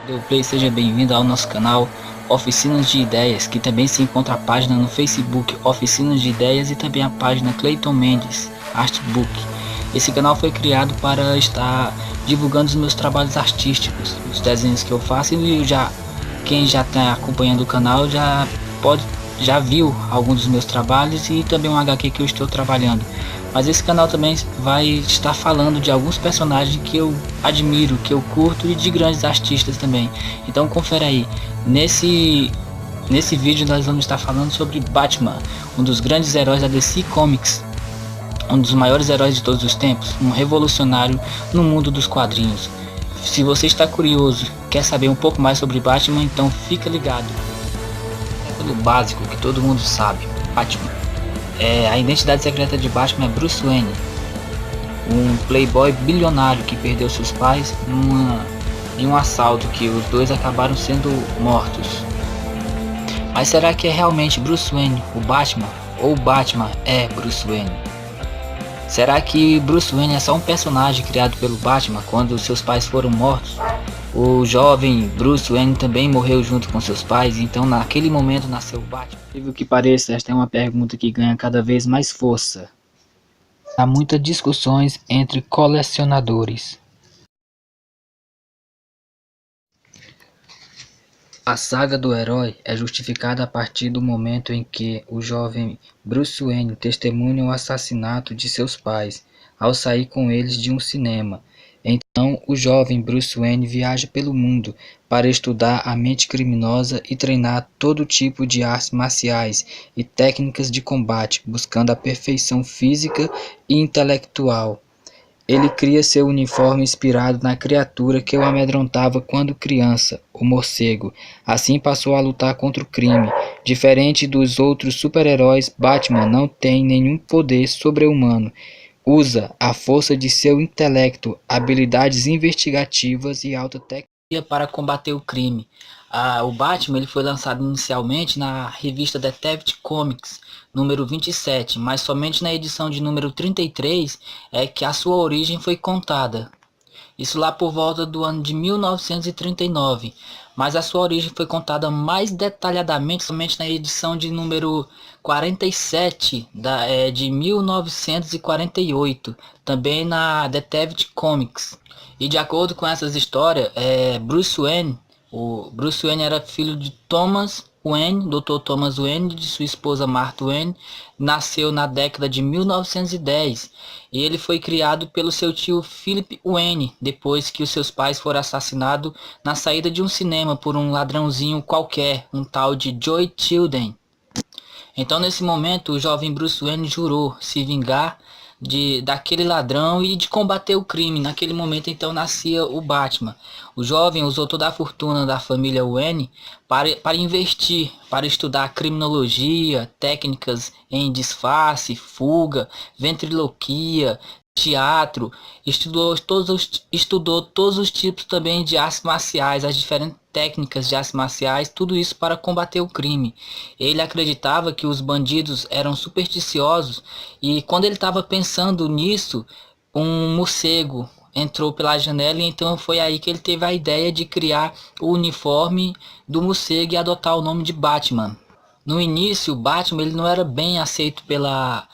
Deu play, seja bem-vindo ao nosso canal Oficinas de Ideias, que também se encontra a página no Facebook Oficinas de Ideias e também a página Cleiton Mendes Artbook. Esse canal foi criado para estar divulgando os meus trabalhos artísticos, os desenhos que eu faço, e quem já está acompanhando o canal já viu alguns dos meus trabalhos e também um HQ que eu estou trabalhando. Mas esse canal também vai estar falando de alguns personagens que eu admiro, que eu curto, e de grandes artistas também. Então confere aí. Nesse vídeo nós vamos estar falando sobre Batman, um dos grandes heróis da DC Comics, um dos maiores heróis de todos os tempos, um revolucionário no mundo dos quadrinhos. Se você está curioso, quer saber um pouco mais sobre Batman, então fica ligado. Pelo básico que todo mundo sabe, Batman. A identidade secreta de Batman é Bruce Wayne, um playboy bilionário que perdeu seus pais em um assalto que os dois acabaram sendo mortos. Mas será que é realmente Bruce Wayne o Batman, ou Batman é Bruce Wayne? Será que Bruce Wayne é só um personagem criado pelo Batman quando seus pais foram mortos? O jovem Bruce Wayne também morreu junto com seus pais, então naquele momento nasceu o Batman? Por que pareça, esta é uma pergunta que ganha cada vez mais força. Há muitas discussões entre colecionadores. A saga do herói é justificada a partir do momento em que o jovem Bruce Wayne testemunha o assassinato de seus pais ao sair com eles de um cinema. Então, o jovem Bruce Wayne viaja pelo mundo para estudar a mente criminosa e treinar todo tipo de artes marciais e técnicas de combate, buscando a perfeição física e intelectual. Ele cria seu uniforme inspirado na criatura que o amedrontava quando criança, o morcego. Assim passou a lutar contra o crime. Diferente dos outros super-heróis, Batman não tem nenhum poder sobre-humano. Usa a força de seu intelecto, habilidades investigativas e alta técnica para combater o crime. O Batman ele foi lançado inicialmente na revista Detective Comics, número 27, mas somente na edição de número 33 é que a sua origem foi contada. Isso lá por volta do ano de 1939, mas a sua origem foi contada mais detalhadamente somente na edição de número 47 de 1948, também na Detective Comics. E de acordo com essas histórias, o Bruce Wayne era filho de Thomas Wayne, Dr. Thomas Wayne, de sua esposa Martha Wayne. Nasceu na década de 1910 e ele foi criado pelo seu tio Philip Wayne, depois que os seus pais foram assassinados na saída de um cinema por um ladrãozinho qualquer, um tal de Joe Tilden. Então, nesse momento, o jovem Bruce Wayne jurou se vingar daquele ladrão e de combater o crime. Naquele momento, então, nascia o Batman. O jovem usou toda a fortuna da família Wayne para investir, para estudar criminologia, técnicas em disfarce, fuga, ventriloquia, teatro. Estudou todos os tipos também de artes marciais, as diferentes técnicas de artes marciais, tudo isso para combater o crime. Ele acreditava que os bandidos eram supersticiosos e quando ele estava pensando nisso, um morcego entrou pela janela e então foi aí que ele teve a ideia de criar o uniforme do morcego e adotar o nome de Batman. No início, o Batman ele não era bem aceito pela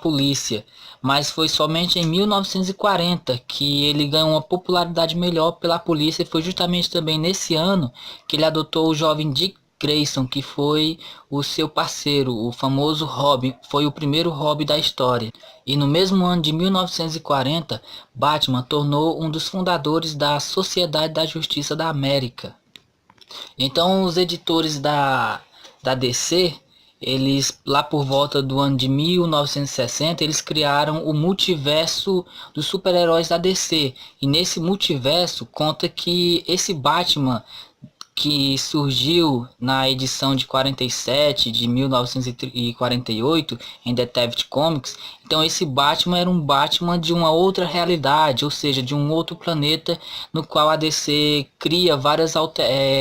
polícia, mas foi somente em 1940 que ele ganhou uma popularidade melhor pela polícia, e foi justamente também nesse ano que ele adotou o jovem Dick Grayson, que foi o seu parceiro, o famoso Robin, foi o primeiro Robin da história. E no mesmo ano de 1940, Batman tornou um dos fundadores da Sociedade da Justiça da América. Então os editores da DC, eles lá por volta do ano de 1960, eles criaram o multiverso dos super-heróis da DC. E nesse multiverso conta que esse Batman que surgiu na edição de 47 de 1948 em Detective Comics. Então esse Batman era um Batman de uma outra realidade, ou seja, de um outro planeta, no qual a DC cria várias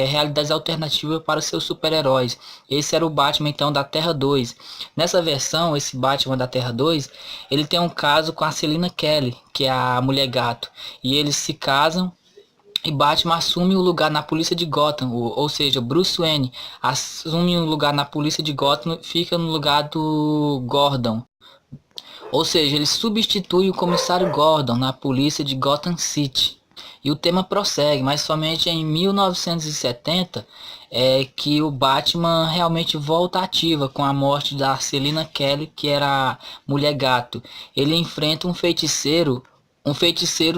realidades alternativas para seus super-heróis. Esse era o Batman então da Terra 2. Nessa versão, esse Batman da Terra 2, ele tem um caso com a Selina Kelly, que é a Mulher Gato, e eles se casam. e Batman assume o lugar na polícia de Gotham, ou seja, Bruce Wayne assume o lugar na polícia de Gotham, fica no lugar do Gordon. Ou seja, ele substitui o comissário Gordon na polícia de Gotham City. E o tema prossegue, mas somente em 1970 é que o Batman realmente volta ativa com a morte da Selina Kelly, que era a Mulher Gato. Ele enfrenta um feiticeiro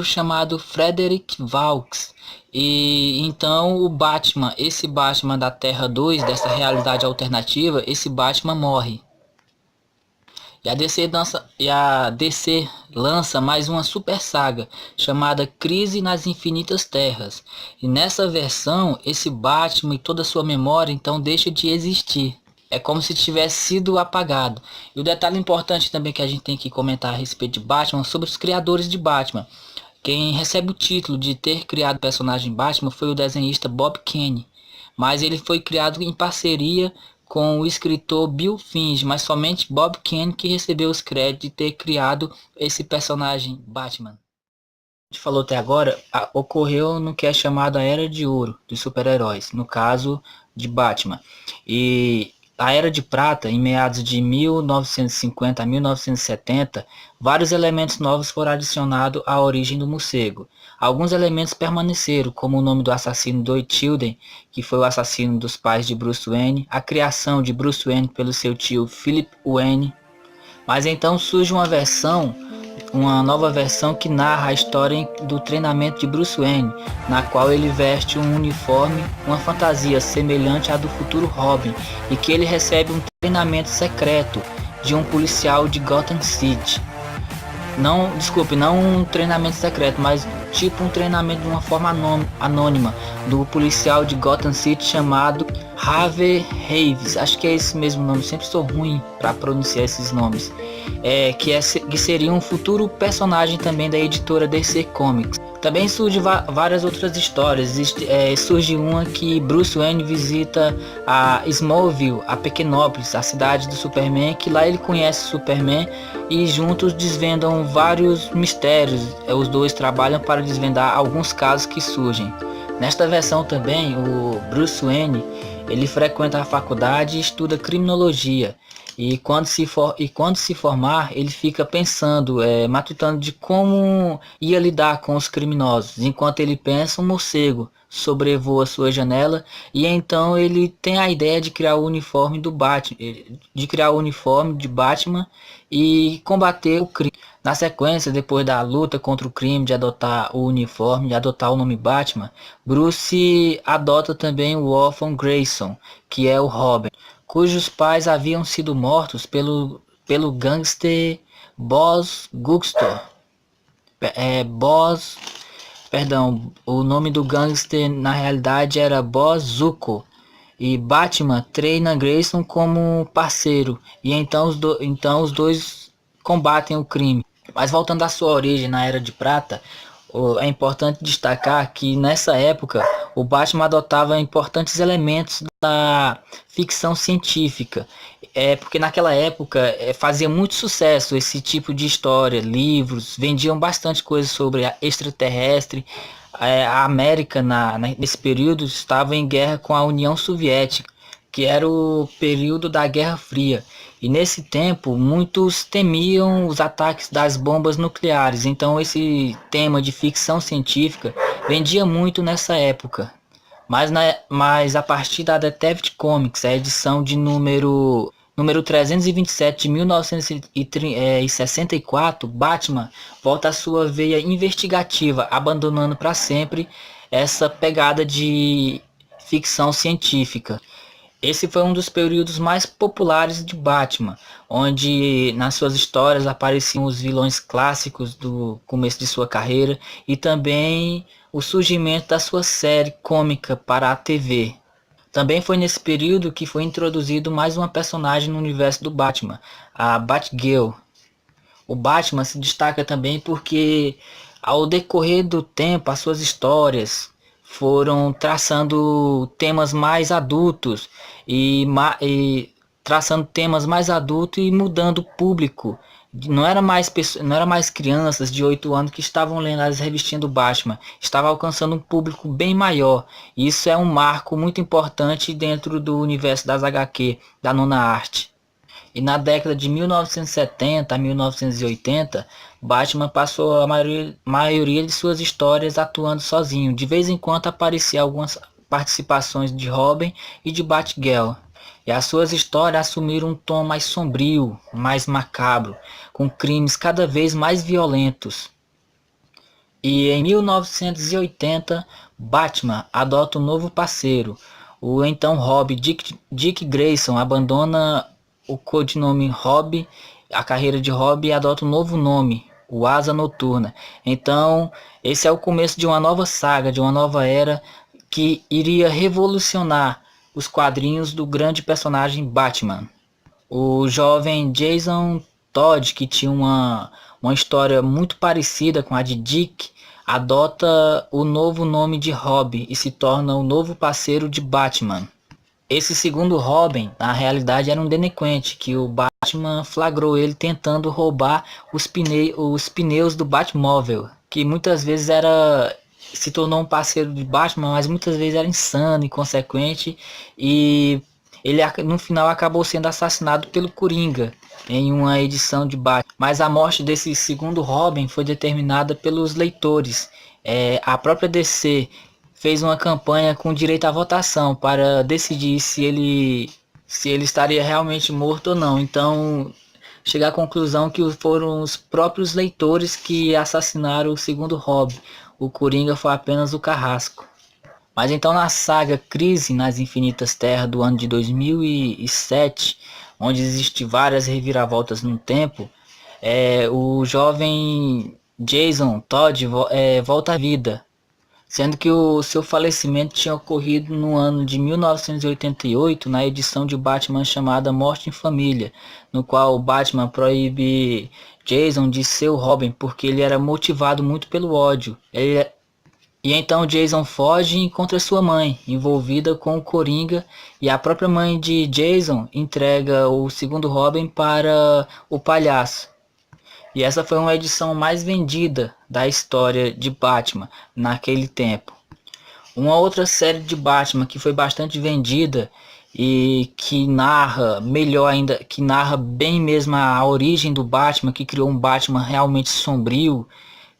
chamado Frederick Vaux. E então o Batman, esse Batman da Terra 2, dessa realidade alternativa, esse Batman morre. E a DC lança mais uma super saga chamada Crise nas Infinitas Terras. E nessa versão, esse Batman e toda a sua memória então deixa de existir. É como se tivesse sido apagado. E o detalhe importante também que a gente tem que comentar a respeito de Batman sobre os criadores de Batman. Quem recebe o título de ter criado o personagem Batman foi o desenhista Bob Kane, mas ele foi criado em parceria com o escritor Bill Finger, mas somente Bob Kane que recebeu os créditos de ter criado esse personagem Batman. A gente falou até agora, ocorreu no que é chamado a Era de Ouro dos super-heróis, no caso de Batman. E a Era de Prata, em meados de 1950 a 1970, vários elementos novos foram adicionados à origem do morcego. Alguns elementos permaneceram, como o nome do assassino Doyle Tilden, que foi o assassino dos pais de Bruce Wayne, a criação de Bruce Wayne pelo seu tio Philip Wayne. Mas então surge uma nova versão que narra a história do treinamento de Bruce Wayne, na qual ele veste um uniforme, uma fantasia semelhante à do futuro Robin, e que ele recebe um treinamento secreto de um policial de Gotham City. Não um treinamento secreto, mas tipo um treinamento de uma forma anônima do policial de Gotham City chamado Harvey Reeves. Acho que é esse mesmo nome, sempre sou ruim para pronunciar esses nomes. Que seria um futuro personagem também da editora DC Comics. Também surge várias outras histórias. Surge uma que Bruce Wayne visita a Smallville, a Pequenópolis, a cidade do Superman, que lá ele conhece Superman e juntos desvendam vários mistérios. Os dois trabalham para desvendar alguns casos que surgem. Nesta versão também, o Bruce Wayne ele frequenta a faculdade e estuda criminologia. E quando se formar, ele fica pensando, matutando de como ia lidar com os criminosos. Enquanto ele pensa, um morcego sobrevoa sua janela e então ele tem a ideia de criar o uniforme do Batman, de criar o uniforme de Batman e combater o crime. Na sequência, depois da luta contra o crime, de adotar o uniforme, de adotar o nome Batman, Bruce adota também o órfão Grayson, que é o Robin, cujos pais haviam sido mortos pelo gangster Boss Guxtor. O nome do gangster na realidade era Boss Zuko. E Batman treina Grayson como parceiro. E então os dois combatem o crime. Mas voltando à sua origem na Era de Prata, é importante destacar que nessa época o Batman adotava importantes elementos da ficção científica. Porque naquela época fazia muito sucesso esse tipo de história, livros, vendiam bastante coisa sobre a extraterrestre. A América nesse período estava em guerra com a União Soviética, que era o período da Guerra Fria. E nesse tempo, muitos temiam os ataques das bombas nucleares. Então esse tema de ficção científica vendia muito nessa época. Mas a partir da Detective Comics, a edição de número 327 de 1964, Batman volta à sua veia investigativa, abandonando para sempre essa pegada de ficção científica. Esse foi um dos períodos mais populares de Batman, onde nas suas histórias apareciam os vilões clássicos do começo de sua carreira e também o surgimento da sua série cômica para a TV. Também foi nesse período que foi introduzido mais uma personagem no universo do Batman, a Batgirl. O Batman se destaca também porque ao decorrer do tempo as suas histórias foram traçando temas mais adultos e traçando temas mais adultos e mudando o público Não era mais crianças de 8 anos que estavam lendo as revistinhas do Batman, estava alcançando um público bem maior. E isso é um marco muito importante dentro do universo das HQ, da nona arte. E na década de 1970 a 1980, Batman passou a maioria de suas histórias atuando sozinho. De vez em quando aparecia algumas participações de Robin e de Batgirl. E as suas histórias assumiram um tom mais sombrio, mais macabro, com crimes cada vez mais violentos. E em 1980, Batman adota um novo parceiro. O então Robin Dick Grayson abandona o codinome Robin, a carreira de Robin, e adota um novo nome, o Asa Noturna. Então, esse é o começo de uma nova saga, de uma nova era que iria revolucionar os quadrinhos do grande personagem Batman. O jovem Jason Todd, que tinha uma história muito parecida com a de Dick, adota o novo nome de Robin e se torna o novo parceiro de Batman. Esse segundo Robin, na realidade, era um delinquente que o Batman flagrou ele tentando roubar os pneus do Batmóvel, que muitas vezes se tornou um parceiro de Batman, mas muitas vezes era insano, inconsequente, e ele no final acabou sendo assassinado pelo Coringa em uma edição de Batman. Mas a morte desse segundo Robin foi determinada pelos leitores. A própria DC fez uma campanha com direito à votação para decidir se ele estaria realmente morto ou não. Então, chegar à conclusão que foram os próprios leitores que assassinaram o segundo Robin. O Coringa foi apenas o carrasco. Mas então na saga Crise nas Infinitas Terras do ano de 2007, onde existe várias reviravoltas no tempo, o jovem Jason Todd volta à vida, sendo que o seu falecimento tinha ocorrido no ano de 1988, na edição de Batman chamada Morte em Família, no qual o Batman proíbe Jason de ser o Robin, porque ele era motivado muito pelo ódio. E então Jason foge e encontra sua mãe, envolvida com o Coringa, e a própria mãe de Jason entrega o segundo Robin para o palhaço. E essa foi uma edição mais vendida da história de Batman naquele tempo. Uma outra série de Batman que foi bastante vendida e que narra melhor ainda, que narra bem mesmo a origem do Batman, que criou um Batman realmente sombrio,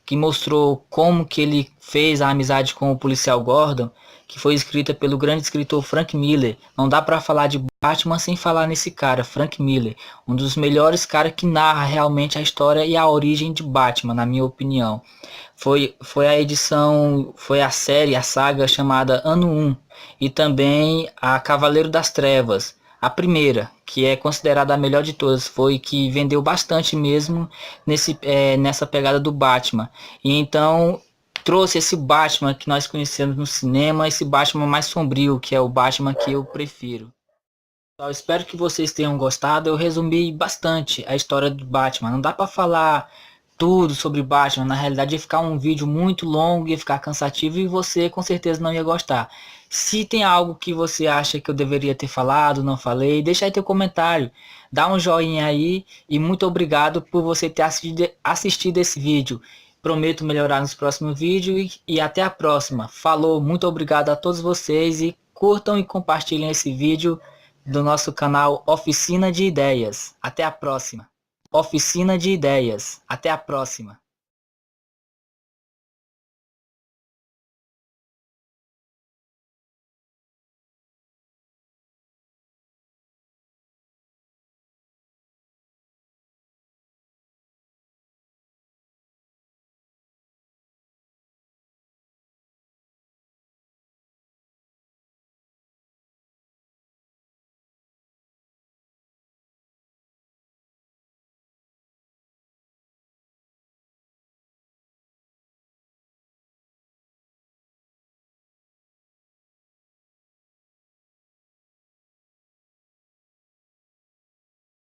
que mostrou como que ele fez a amizade com o policial Gordon, que foi escrita pelo grande escritor Frank Miller. Não dá para falar de Batman sem falar nesse cara, Frank Miller, um dos melhores caras que narra realmente a história e a origem de Batman, na minha opinião. Foi a edição, foi a série, a saga chamada Ano 1, e também a Cavaleiro das Trevas. A primeira, que é considerada a melhor de todas, foi que vendeu bastante mesmo nessa pegada do Batman. E então trouxe esse Batman que nós conhecemos no cinema, esse Batman mais sombrio, que é o Batman que eu prefiro. Eu espero que vocês tenham gostado. Eu resumi bastante a história do Batman. Não dá para falar tudo sobre Batman. Na realidade ia ficar um vídeo muito longo, ia ficar cansativo e você com certeza não ia gostar. Se tem algo que você acha que eu deveria ter falado, não falei, deixa aí teu comentário. Dá um joinha aí e muito obrigado por você ter assistido esse vídeo. Prometo melhorar nos próximos vídeos e até a próxima. Falou, muito obrigado a todos vocês e curtam e compartilhem esse vídeo do nosso canal Oficina de Ideias. Até a próxima. Oficina de Ideias. Até a próxima.